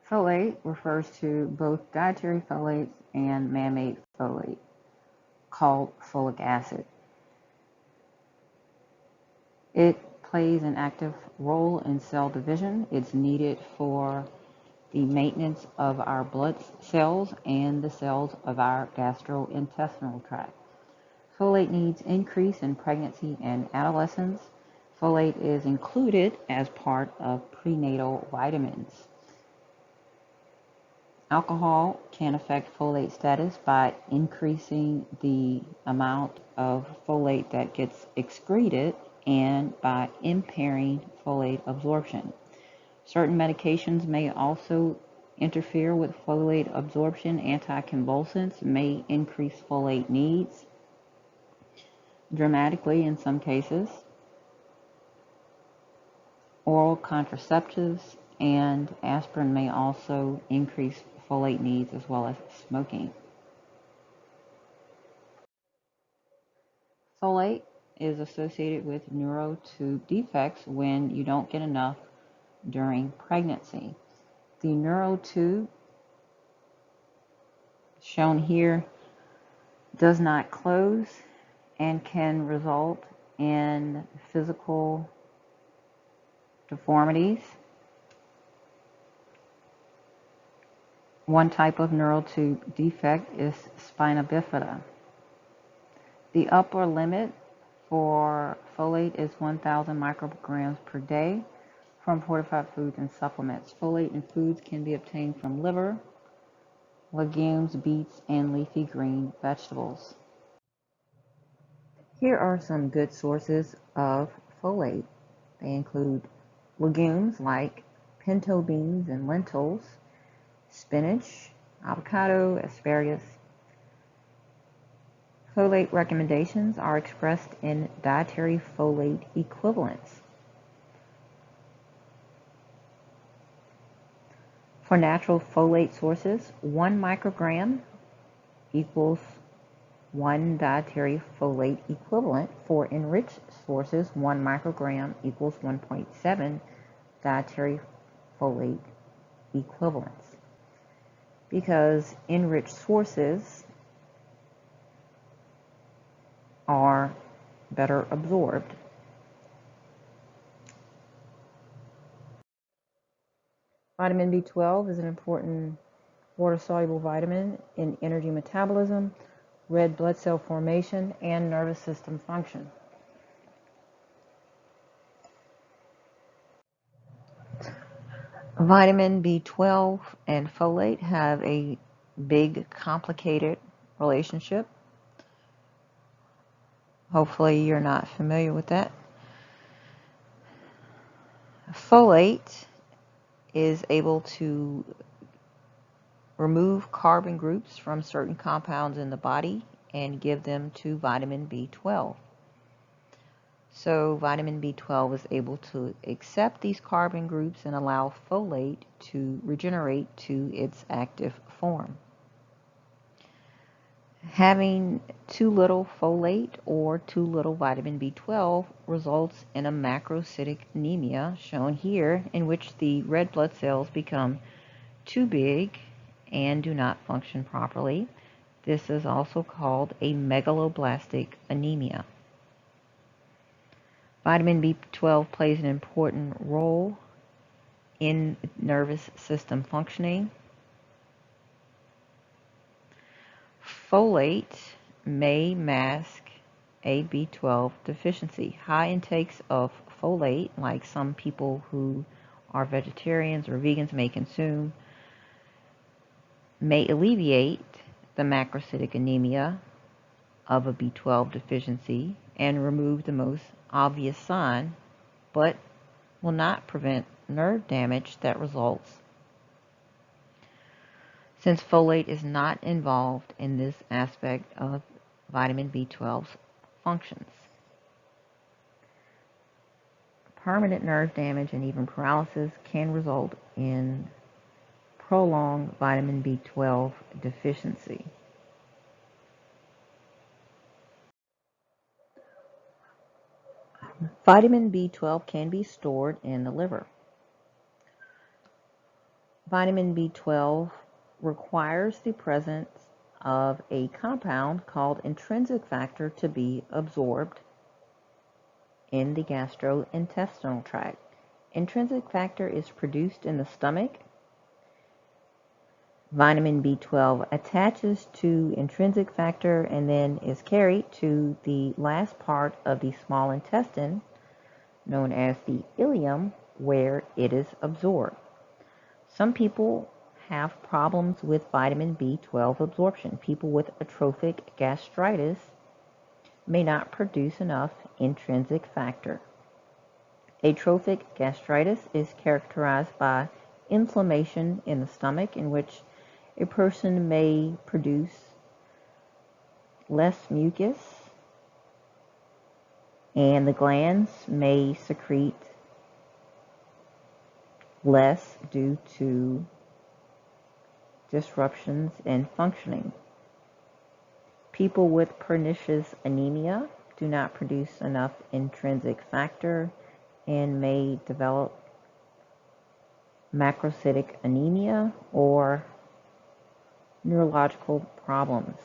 Folate refers to both dietary folates and man-made folate, called folic acid. It plays an active role in cell division. It's needed for the maintenance of our blood cells and the cells of our gastrointestinal tract. Folate needs increase in pregnancy and adolescence. Folate is included as part of prenatal vitamins. Alcohol can affect folate status by increasing the amount of folate that gets excreted and by impairing folate absorption. Certain medications may also interfere with folate absorption. Anticonvulsants may increase folate needs dramatically in some cases. Oral contraceptives and aspirin may also increase folate needs, as well as smoking. Folate is associated with neurotube defects when you don't get enough during pregnancy. The neurotube shown here does not close and can result in physical deformities. One type of neurotube defect is spina bifida. The upper limit for folate is 1,000 micrograms per day from fortified foods and supplements. Folate in foods can be obtained from liver, legumes, beets, and leafy green vegetables. Here are some good sources of folate. They include legumes like pinto beans and lentils, spinach, avocado, asparagus. Folate recommendations are expressed in dietary folate equivalents. For natural folate sources, 1 microgram equals 1 dietary folate equivalent. For enriched sources, 1 microgram equals 1.7 dietary folate equivalents. Because enriched sources are better absorbed. Vitamin B12 is an important water-soluble vitamin in energy metabolism, red blood cell formation, and nervous system function. Vitamin B12 and folate have a big, complicated relationship. Hopefully you're not familiar with that. Folate is able to remove carbon groups from certain compounds in the body and give them to vitamin B12. So vitamin B12 is able to accept these carbon groups and allow folate to regenerate to its active form. Having too little folate or too little vitamin B12 results in a macrocytic anemia, shown here, in which the red blood cells become too big and do not function properly. This is also called a megaloblastic anemia. Vitamin B12 plays an important role in nervous system functioning. Folate may mask a B12 deficiency. High intakes of folate, like some people who are vegetarians or vegans may consume, may alleviate the macrocytic anemia of a B12 deficiency and remove the most obvious sign, but will not prevent nerve damage that results, since folate is not involved in this aspect of vitamin B12's functions. Permanent nerve damage and even paralysis can result in prolonged vitamin B12 deficiency. Vitamin B12 can be stored in the liver. Vitamin B12 requires the presence of a compound called intrinsic factor to be absorbed in the gastrointestinal tract. Intrinsic factor is produced in the stomach. Vitamin B12 attaches to intrinsic factor and then is carried to the last part of the small intestine, known as the ileum, where it is absorbed. Some people have problems with vitamin B12 absorption. People with atrophic gastritis may not produce enough intrinsic factor. Atrophic gastritis is characterized by inflammation in the stomach, in which a person may produce less mucus, and the glands may secrete less due to disruptions in functioning. People with pernicious anemia do not produce enough intrinsic factor and may develop macrocytic anemia or neurological problems.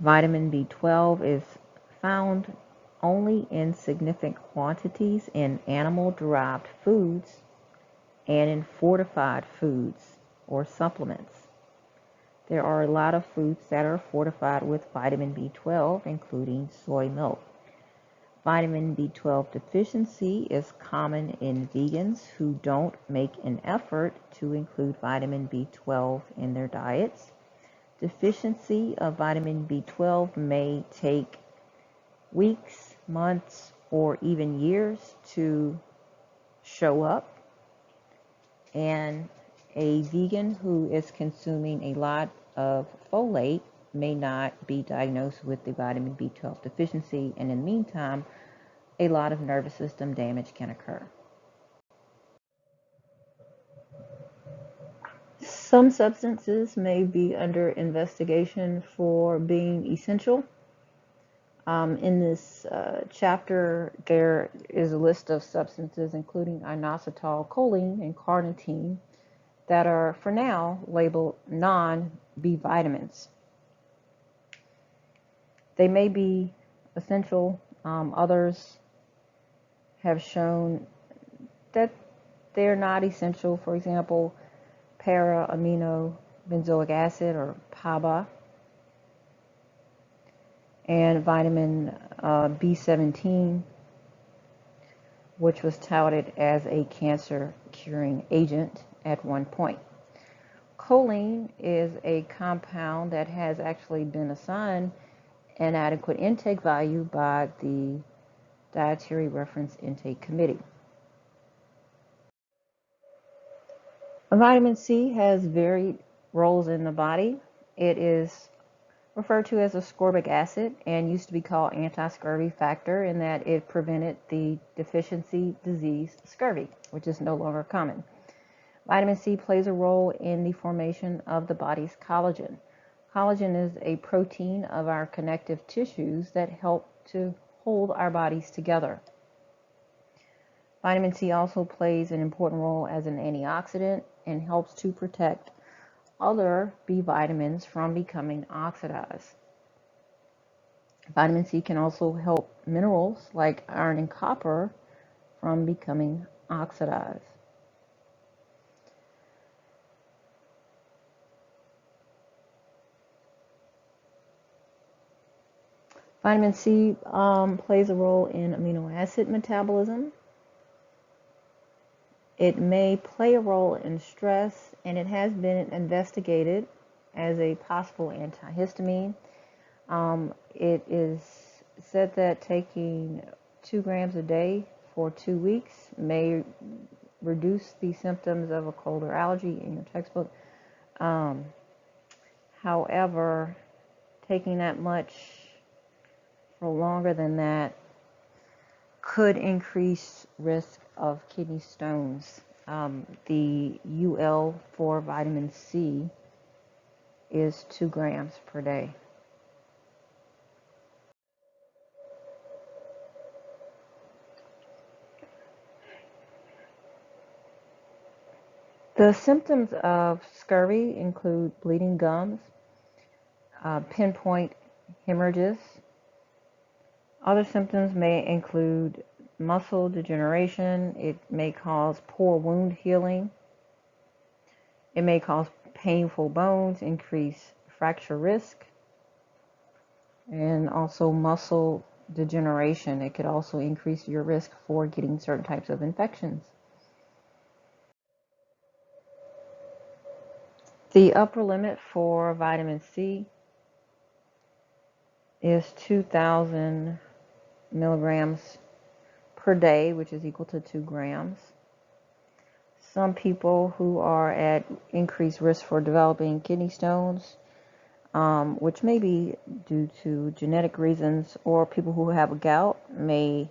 Vitamin B12 is found only in significant quantities in animal-derived foods and in fortified foods or supplements. There are a lot of foods that are fortified with vitamin B12, including soy milk. Vitamin B12 deficiency is common in vegans who don't make an effort to include vitamin B12 in their diets. Deficiency of vitamin B12 may take weeks, months, or even years to show up. And a vegan who is consuming a lot of folate may not be diagnosed with the vitamin B12 deficiency, and in the meantime, a lot of nervous system damage can occur. Some substances may be under investigation for being essential. In this chapter, there is a list of substances, including inositol, choline, and carnitine, that are, for now, labeled non-B vitamins. They may be essential. Others have shown that they're not essential. For example, para-amino benzoic acid, or PABA, and vitamin B17, which was touted as a cancer-curing agent at one point. Choline is a compound that has actually been assigned an adequate intake value by the Dietary Reference Intake Committee. Vitamin C has varied roles in the body. It is referred to as ascorbic acid and used to be called anti-scurvy factor in that it prevented the deficiency disease scurvy, which is no longer common. Vitamin C plays a role in the formation of the body's collagen. Collagen is a protein of our connective tissues that help to hold our bodies together. Vitamin C also plays an important role as an antioxidant and helps to protect other B vitamins from becoming oxidized. Vitamin C can also help minerals like iron and copper from becoming oxidized. Vitamin C plays a role in amino acid metabolism. It may play a role in stress, and it has been investigated as a possible antihistamine. It is said that taking 2 grams a day for 2 weeks may reduce the symptoms of a cold or allergy in your textbook. However, taking that much for longer than that could increase risk of kidney stones. The UL for vitamin C is 2 grams per day. The symptoms of scurvy include bleeding gums, pinpoint hemorrhages. Other symptoms may include muscle degeneration. It may cause poor wound healing. It may cause painful bones, increase fracture risk, and also muscle degeneration. It could also increase your risk for getting certain types of infections. The upper limit for vitamin C is 2,000 milligrams per day, which is equal to 2 grams. Some people who are at increased risk for developing kidney stones, which may be due to genetic reasons, or people who have gout may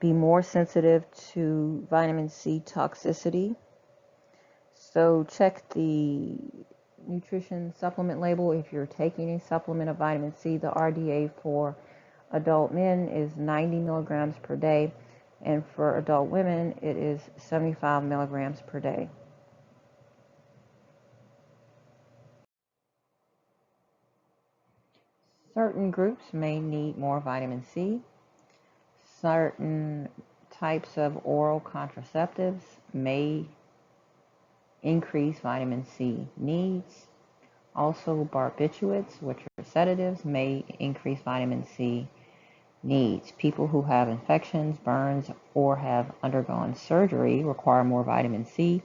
be more sensitive to vitamin C toxicity. So check the nutrition supplement label if you're taking a supplement of vitamin C. The RDA for adult men is 90 milligrams per day, and for adult women it is 75 milligrams per day. Certain groups may need more vitamin C. Certain types of oral contraceptives may increase vitamin C needs. Also, barbiturates, which are sedatives, may increase vitamin C needs. People who have infections, burns, or have undergone surgery require more vitamin C.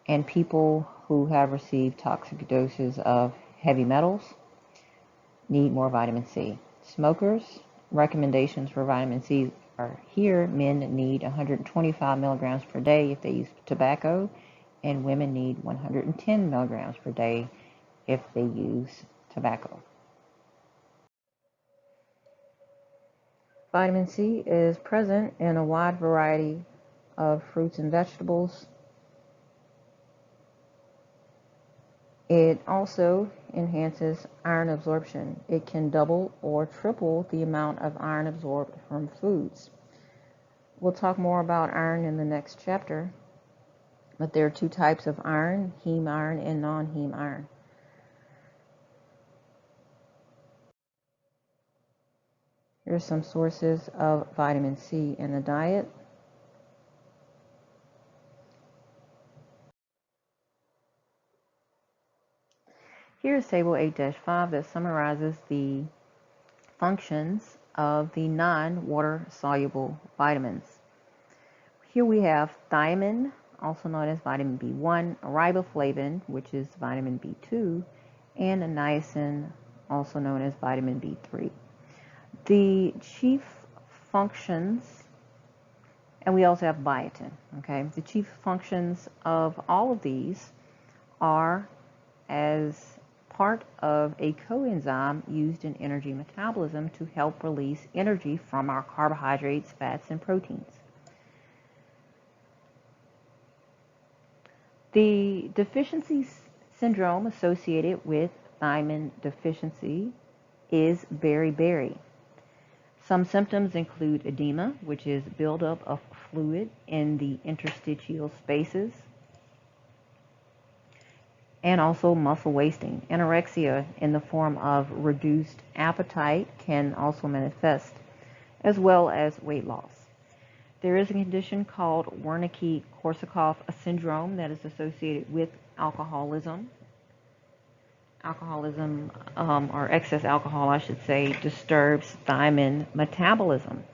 And people who have received toxic doses of heavy metals need more vitamin C. Smokers, recommendations for vitamin C are here. Men need 125 milligrams per day if they use tobacco, and women need 110 milligrams per day if they use tobacco. Vitamin C is present in a wide variety of fruits and vegetables. It also enhances iron absorption. It can double or triple the amount of iron absorbed from foods. We'll talk more about iron in the next chapter, but there are 2 types of iron, heme iron and non-heme iron. Here are some sources of vitamin C in the diet. Here's table 8-5 that summarizes the functions of the non-water-soluble vitamins. Here we have thiamine, also known as vitamin B1, riboflavin, which is vitamin B2, and niacin, also known as vitamin B3. The chief functions, and we also have biotin, okay? The chief functions of all of these are as part of a coenzyme used in energy metabolism to help release energy from our carbohydrates, fats, and proteins. The deficiency syndrome associated with thiamine deficiency is beriberi. Some symptoms include edema, which is buildup of fluid in the interstitial spaces, and also muscle wasting. Anorexia in the form of reduced appetite can also manifest, as well as weight loss. There is a condition called Wernicke-Korsakoff syndrome that is associated with alcoholism. Alcoholism, or excess alcohol, I should say, disturbs thiamine metabolism.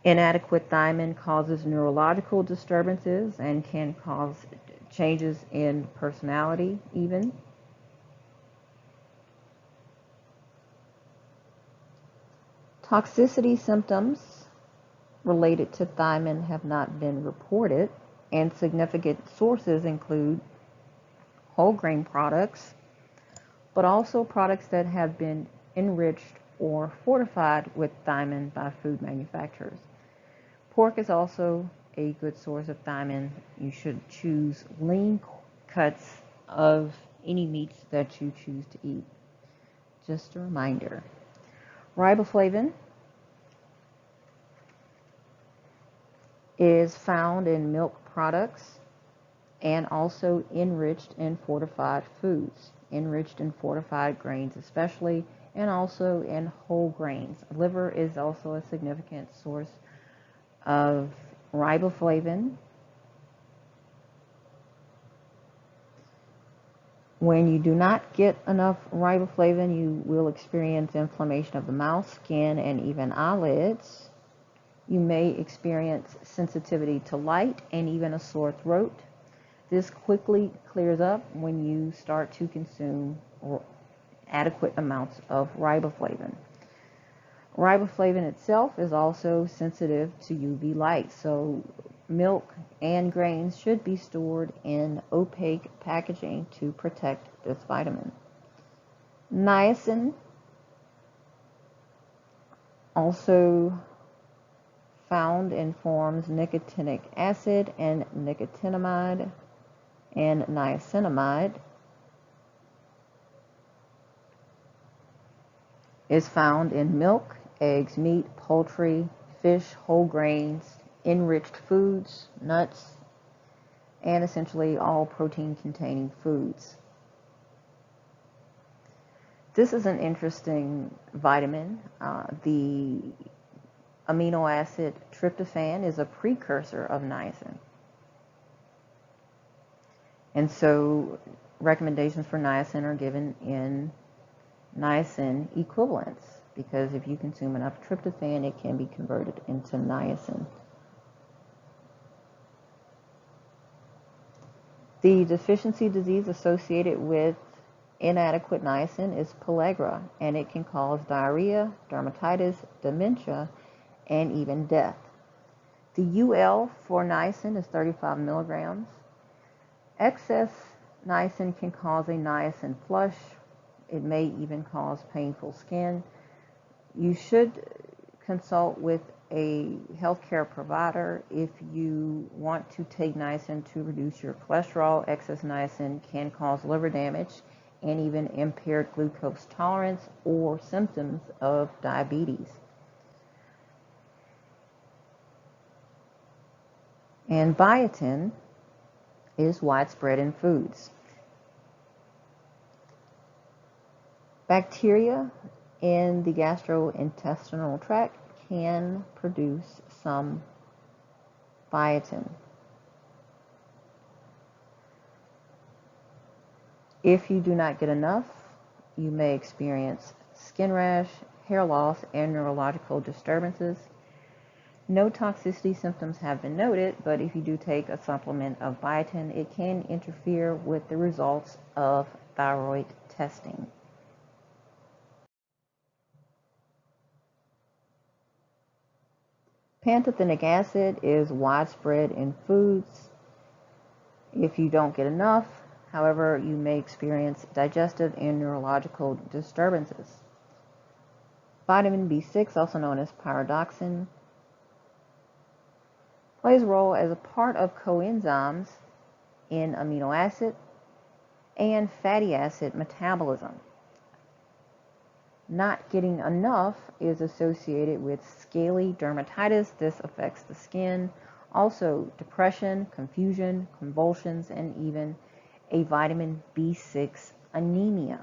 Inadequate thiamine causes neurological disturbances and can cause changes in personality even. Toxicity symptoms related to thiamine have not been reported, and significant sources include whole grain products, but also products that have been enriched or fortified with thiamine by food manufacturers. Pork is also a good source of thiamine. You should choose lean cuts of any meats that you choose to eat. Just a reminder. Riboflavin is found in milk products and also enriched in fortified foods, enriched in fortified grains especially, and also in whole grains. Liver is also a significant source of riboflavin. When you do not get enough riboflavin, you will experience inflammation of the mouth, skin, and even eyelids. You may experience sensitivity to light and even a sore throat. This quickly clears up when you start to consume adequate amounts of riboflavin. Riboflavin itself is also sensitive to UV light, so milk and grains should be stored in opaque packaging to protect this vitamin. Niacin, also found in forms nicotinic acid and nicotinamide and niacinamide, is found in milk, eggs, meat, poultry, fish, whole grains, enriched foods, nuts, and essentially all protein-containing foods. This is an interesting vitamin. The amino acid tryptophan is a precursor of niacin. And so recommendations for niacin are given in niacin equivalents, because if you consume enough tryptophan, it can be converted into niacin. The deficiency disease associated with inadequate niacin is pellagra, and it can cause diarrhea, dermatitis, dementia, and even death. The UL for niacin is 35 milligrams. Excess niacin can cause a niacin flush. It may even cause painful skin. You should consult with a healthcare provider if you want to take niacin to reduce your cholesterol. Excess niacin can cause liver damage and even impaired glucose tolerance or symptoms of diabetes. And biotin is widespread in foods. Bacteria in the gastrointestinal tract can produce some biotin. If you do not get enough, you may experience skin rash, hair loss, and neurological disturbances. No toxicity symptoms have been noted, but if you do take a supplement of biotin, it can interfere with the results of thyroid testing. Pantothenic acid is widespread in foods. If you don't get enough, However, you may experience digestive and neurological disturbances. Vitamin B6, also known as pyridoxine, plays a role as a part of coenzymes in amino acid and fatty acid metabolism. Not getting enough is associated with scaly dermatitis. This affects the skin. Also, depression, confusion, convulsions, and even a vitamin B6 anemia.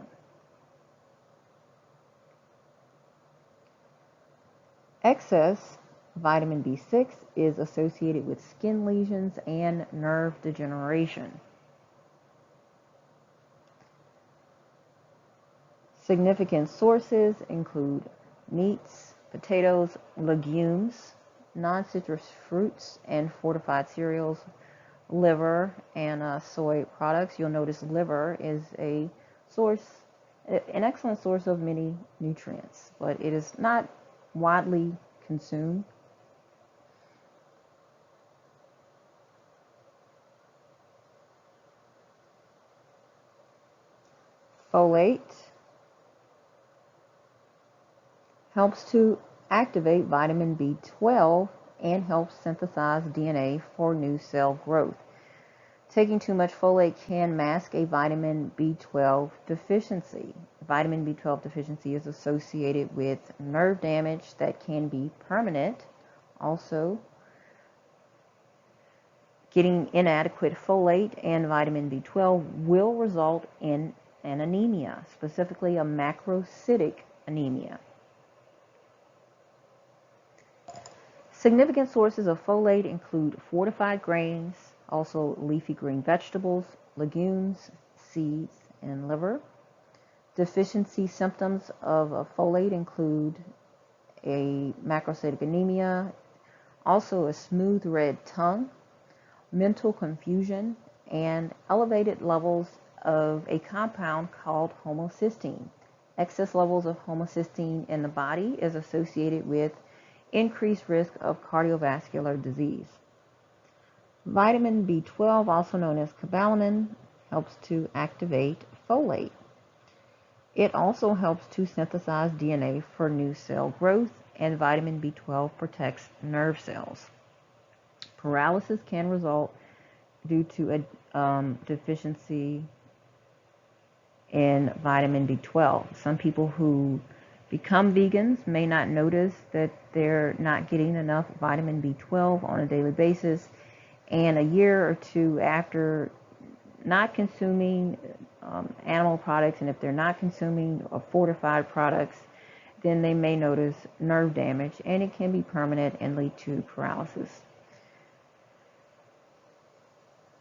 Excess vitamin B6 is associated with skin lesions and nerve degeneration. Significant sources include meats, potatoes, legumes, non-citrus fruits, and fortified cereals, liver, and soy products. You'll notice liver is an excellent source of many nutrients, but it is not widely consumed. Folate helps to activate vitamin B12 and helps synthesize DNA for new cell growth. Taking too much folate can mask a vitamin B12 deficiency. Vitamin B12 deficiency is associated with nerve damage that can be permanent. Also, getting inadequate folate and vitamin B12 will result in an anemia, specifically a macrocytic anemia. Significant sources of folate include fortified grains, also leafy green vegetables, legumes, seeds, and liver. Deficiency symptoms of folate include a macrocytic anemia, also a smooth red tongue, mental confusion, and elevated levels of a compound called homocysteine. Excess levels of homocysteine in the body is associated with increased risk of cardiovascular disease. Vitamin B12, also known as cobalamin, helps to activate folate. It also helps to synthesize DNA for new cell growth, and vitamin B12 protects nerve cells. Paralysis can result due to a deficiency in vitamin B12. Some people who become vegans may not notice that they're not getting enough vitamin B12 on a daily basis, and a year or two after not consuming animal products, and if they're not consuming fortified products, then they may notice nerve damage, and it can be permanent and lead to paralysis.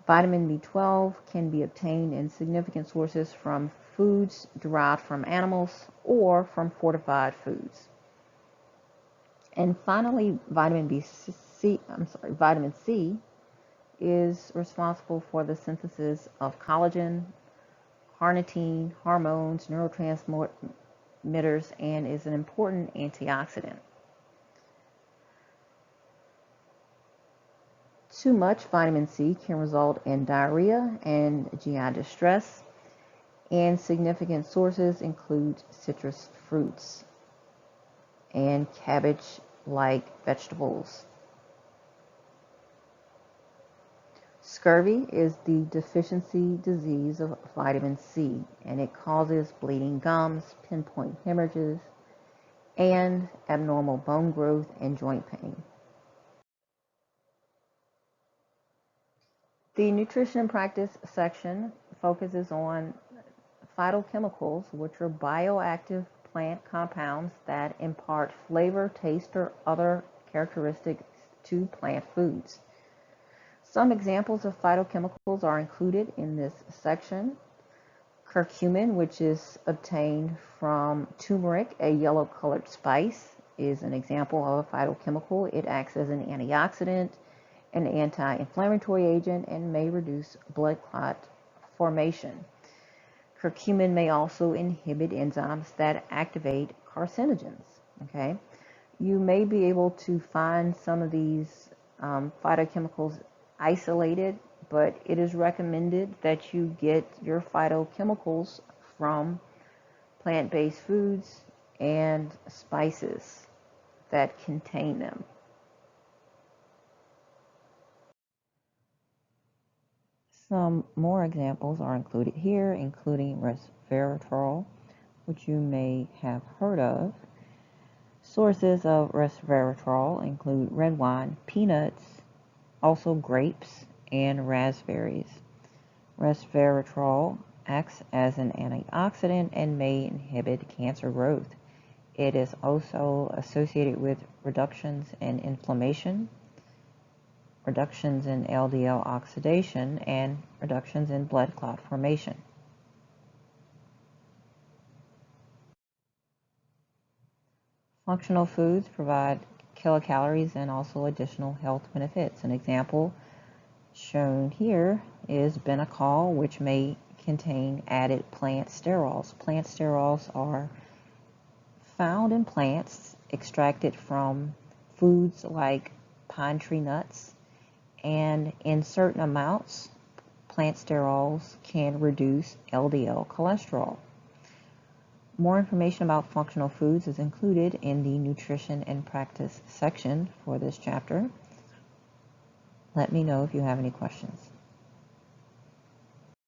Vitamin B12 can be obtained in significant sources from foods derived from animals or from fortified foods. And finally, vitamin C is responsible for the synthesis of collagen, carnitine, hormones, neurotransmitters, and is an important antioxidant. Too much vitamin C can result in diarrhea and GI distress, and significant sources include citrus fruits and cabbage-like vegetables. Scurvy is the deficiency disease of vitamin C, and it causes bleeding gums, pinpoint hemorrhages, and abnormal bone growth and joint pain. The nutrition practice section focuses on phytochemicals, which are bioactive plant compounds that impart flavor, taste, or other characteristics to plant foods. Some examples of phytochemicals are included in this section. Curcumin, which is obtained from turmeric, a yellow-colored spice, is an example of a phytochemical. It acts as an antioxidant, an anti-inflammatory agent, and may reduce blood clot formation. Curcumin may also inhibit enzymes that activate carcinogens. Okay, you may be able to find some of these phytochemicals isolated, but it is recommended that you get your phytochemicals from plant-based foods and spices that contain them. Some more examples are included here, including resveratrol, which you may have heard of. Sources of resveratrol include red wine, peanuts, also grapes, and raspberries. Resveratrol acts as an antioxidant and may inhibit cancer growth. It is also associated with reductions in inflammation, reductions in LDL oxidation, and reductions in blood clot formation. Functional foods provide kilocalories and also additional health benefits. An example shown here is Benecol, which may contain added plant sterols. Plant sterols are found in plants extracted from foods like pine tree nuts, and in certain amounts, plant sterols can reduce LDL cholesterol. More information about functional foods is included in the Nutrition and Practice section for this chapter. Let me know if you have any questions.